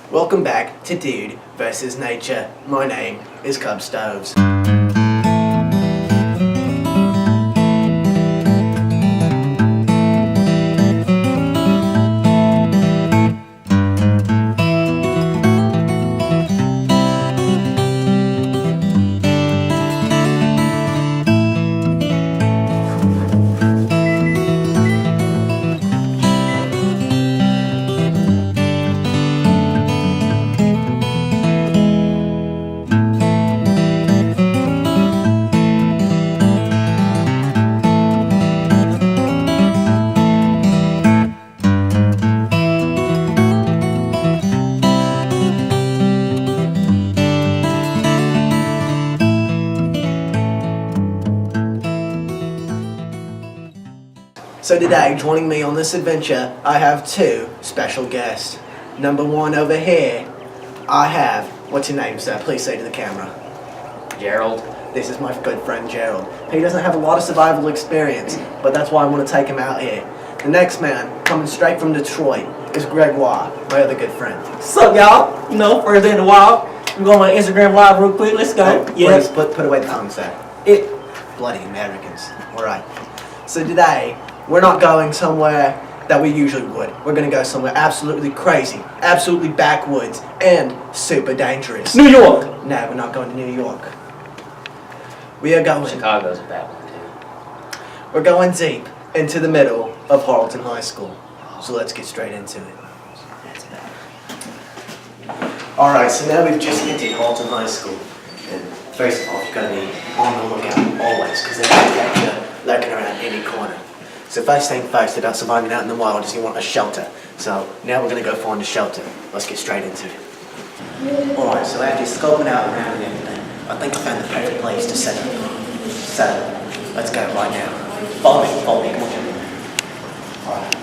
Welcome back to Dude vs. Nature. My name is Cub Stoves. So today, joining me on this adventure, I have two special guests. Number one over here, I have, what's your name, sir? Please say to the camera. Gerald. This is my good friend Gerald. He doesn't have a lot of survival experience, but that's why I want to take him out here. The next man, coming straight from Detroit, is Gregoire, my other good friend. What's up, y'all? You know, first day in the wild. We're going on Instagram Live real quick. Let's go. Please put away the phone, sir. Bloody Americans. Alright. So today, we're not going somewhere that we usually would. We're going to go somewhere absolutely crazy, absolutely backwoods, and super dangerous. New York. No, we're not going to New York. We are going... Chicago's a bad one, too. We're going deep into the middle of Harleton High School. So let's get straight into it. That's bad. Alright, so now we've just entered Harleton High School. And first off, you've got to be on the lookout always, because there's a danger lurking around any corner. So first thing first about surviving out in the wild is you want a shelter. So now we're going to go find a shelter. Let's get straight into it. Alright, so after scoping out around and everything, I think I found the perfect place to set up. So, let's go right now. Follow me, come on. Alright.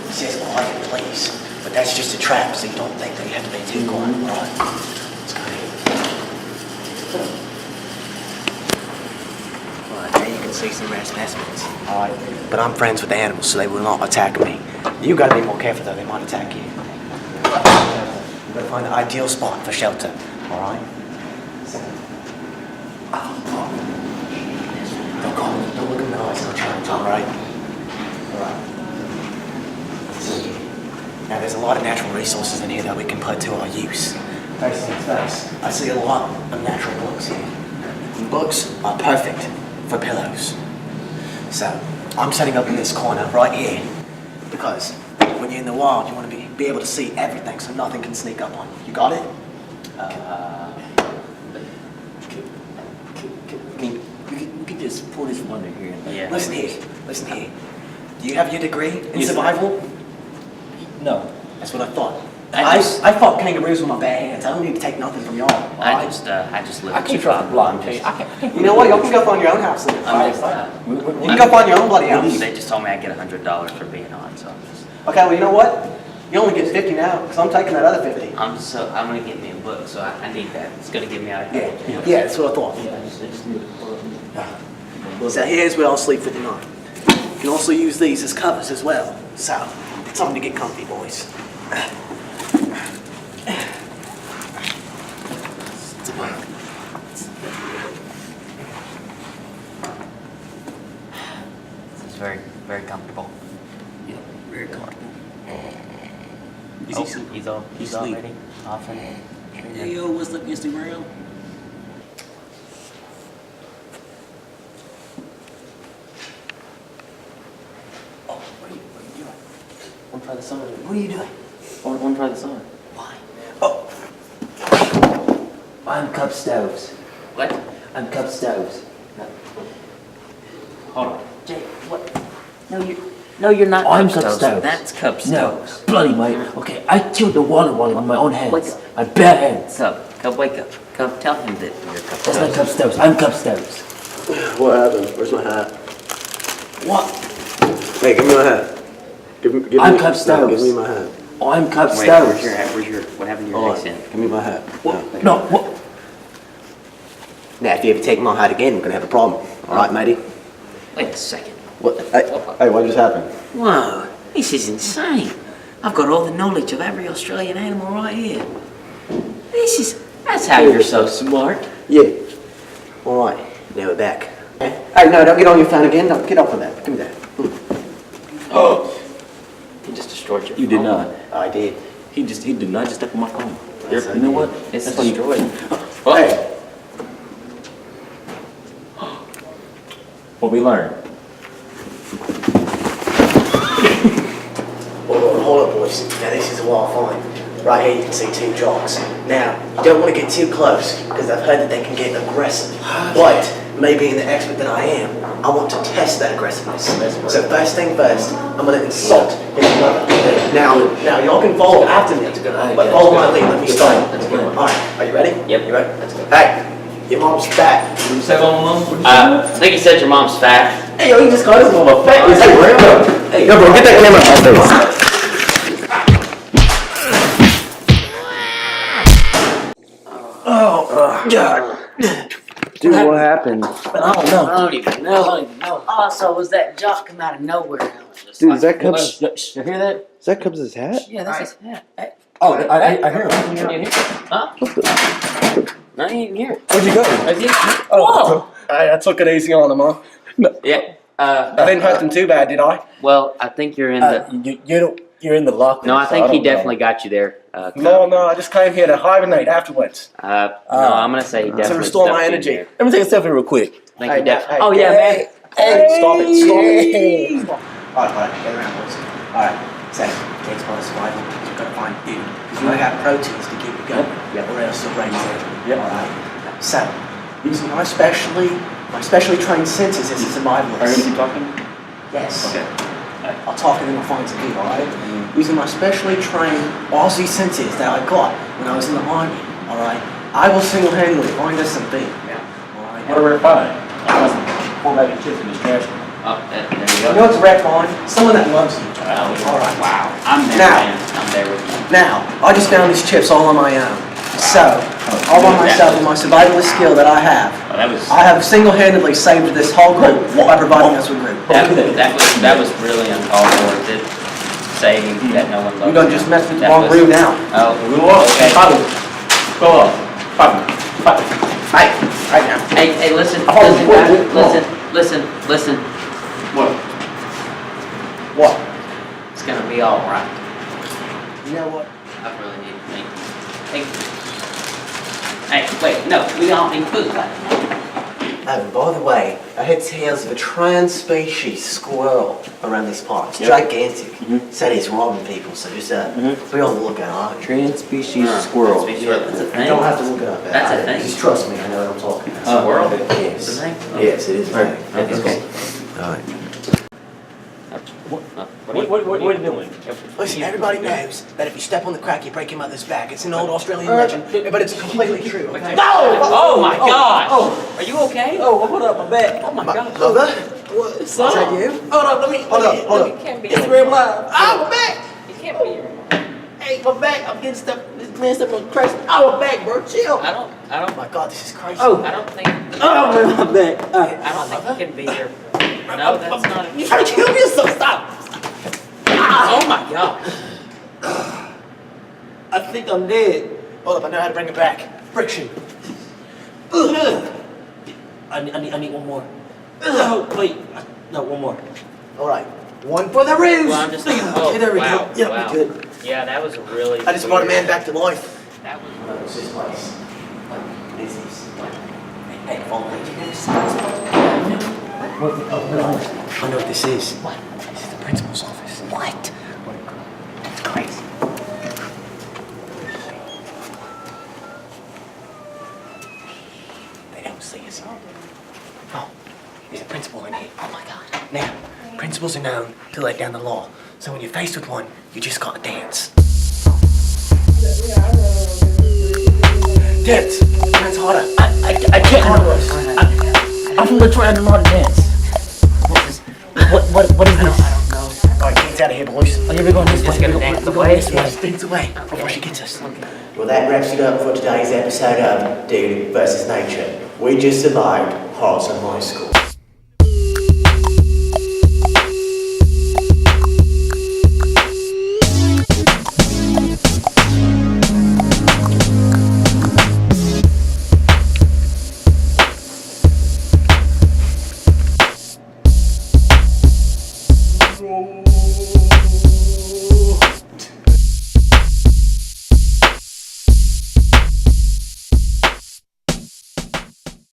It says quiet, please. But that's just a trap, so you don't think that you have to be too quiet. Alright, let's go. There you can see some rare specimens. Alright. But I'm friends with the animals, so they will not attack me. You gotta be more careful though, they might attack you. You gotta find the ideal spot for shelter. Alright? Don't look in the eyes, I'll try and tell, alright? Alright. Now there's a lot of natural resources in here that we can put to our use. First things first, I see a lot of natural books here. And books are perfect for pillows. So, I'm setting up in this corner right here because when you're in the wild, you want to be able to see everything so nothing can sneak up on you. You got it? You can just pull this one in here. Yeah. Listen here. Do you have your degree in survival? No. That's what I thought. I fought kangaroos with my bare hands. I don't need to take nothing from y'all. I just live. I keep trying to block me. You know what? Y'all can go find your own house. Then. You can go find your own bloody house. They just told me I get $100 for being on, so I'm just. Okay, well, you know what? You only get 50 now, because I'm taking that other 50. I'm gonna get me a book, so I need that. It's gonna get me out of here. Yeah, that's what I thought. So here's where I'll sleep for the night. You can also use these as covers as well. So, it's time to get comfy, boys. This is very, very comfortable. Yeah, very comfortable. He's already off and Hey, yo, what's up, Instagram? Oh, what are you doing? One try the sun. What are you doing? One try the sun. Why? Oh! I'm Cub Stoves. What? I'm Cub Stoves. Hold on. Jay, what? No, you're not. I'm Cub Cub Stoves. Stoves. That's Cub No, Stoves. bloody mate. Okay, I killed the water wally with my own hands. Wake up. My bare hands. Cub, wake up. Cub, tell him that you're Cub That's not Stoves. Cub Stoves. I'm Cub Stoves. What happened? Where's my hat? What? Hey, give me my hat. Give I'm Cub Stoves. Give me my hat. Oh, I'm Cub Wait, Stoves. where's your hat? What happened to your Hold accent? on. Give me my hat. What? No, what? Now, if you ever take my hat again, we're going to have a problem. All right, matey? Wait a second. What? Hey, what just happened? Whoa, this is insane. I've got all the knowledge of every Australian animal right here. That's how you're so smart. Yeah. All right, now we're back. Hey, no, don't get on your phone again. No, get off of that. Give me that. Oh! He just destroyed your phone. You did not. I did. He did not just step on my phone. Yes, You know what? It's That's why you- destroyed. Hey. What we learned. Hold up, boys. Now this is a wild find. Right here you can see two jocks. Now, you don't want to get too close, because I've heard that they can get aggressive. But, me being the expert that I am, I want to test that aggressiveness. So first thing first, I'm going to insult his mother. Now y'all can follow after me, but follow my lead. Let me start. Alright, are you ready? Yep. You ready? Let's go. Hey, your mom's fat. Say what, Mom? I think you said your mom's fat. Hey, yo, you just called his mom a fat. Hey, yo, bro, get that camera out of my face. God. Dude, what happened? I don't know. I don't even know. Oh, so was that jock come out of nowhere? Dude, is that Cubs? You hear that? Is that Cubs' hat? Yeah, that's his hat. Hey, Oh, I hear him. you didn't hear it? Huh? No, you didn't hear it. Where'd you go? I did. Oh, I took it easy on him, huh? Yeah. I didn't hurt him too bad, did I? Well, I think you're in the. You're in the locker. No, I so think he don't know. definitely got you there. No, I just came here to hibernate afterwards. No, I'm gonna say he definitely. restore my stuffed you energy. there. Let me take a selfie real quick. I think Hey, he def- hey, oh yeah, man. Hey, stop it. Alright, get around, boys. Alright, so, takes part of survival. You've got to find food. Because you've got to have proteins to keep you going. Yep. Or else your brain's dead. Yep. Alright. So, using my specially trained senses as a survivalist. you talking? Yes. Okay. I'll talk and then I'll find some food, alright? Using my specially trained Aussie senses that I got when I was in the army, alright? I will single-handedly find us some food. Yeah. Alright? What are we finding? Four bag of chips in this trash can. Oh, there you You go. know what's a rare find? Someone that loves you. Alright. Wow. I'm there, Now. man. I'm there with you. Now, I just found these chips all on my own. So, all by myself with my survivalist skill that I have, Oh, that was single-handedly saved this whole group by providing us with group. that was really uncalled for. Did saying that no one loves You're gonna just mess with the That wrong was- brew now. Oh, okay. Go on. Hey, right now. Hey, listen, Oh, listen, whoa, guys, whoa. listen. What? It's gonna be all right. You know what? I really need to think. Hey, wait, no, we all need food. Oh, by the way, I heard tales of a trans-species squirrel around these parts. Yep. Gigantic. Said he's robbing people, so just be on the lookout, alright? Trans-species Huh. squirrel. That's a You thing. don't have to look it up. That's a thing. Just trust me, I know what I'm talking about. Squirrel? Yes. It's a thing? Yes, it is a thing. That's cool. Alright. What are you doing? Listen, everybody knows that if you step on the crack, you break your mother's back. It's an old Australian legend, but it's completely true, okay? Oh my gosh! Are you okay? Oh, hold up, my back. Oh my gosh! Mother? What? Is that you? Hold up, let me. Hold up. You can't be. Instagram live. Oh, my back. You can't be. Hey, my back. I'm getting stuff. This man stepped on the cracks. Oh, my back, bro. Chill. I Oh don't. my god, this is crazy. Oh. I don't think. Oh, man, my back. I don't think you can be here. No, that's not. You trying to kill me or something? Stop. Oh my gosh! I think I'm dead. Hold up, I know how to bring it back. Friction. I need one more. Oh, wait. No, one more. Alright, one for the ruse! Well, I'm just thinking. Oh, Okay, there we wow, go. Yeah, wow. we good. Yeah, that was really. I just brought a man weird. back to life. That was. It's this place. This is. Hey, follow me. I know what this is. What? This is the principal's office. What? It's crazy. They don't see us. Oh, there's a principal in here. Oh my god. Now, principals are known to let down the law. So when you're faced with one, you just gotta dance. Dance! Dance harder. I can't. I'm from Detroit. I don't know how to dance. What is this? I don't know. Alright, dance out of here, boys. Oh, yeah, we're going this way. Just gonna We're dance going away? this way. Yes, dance away before she gets us. Well, that wraps it up for today's episode of Dude vs. Nature. We just survived Harleton High School.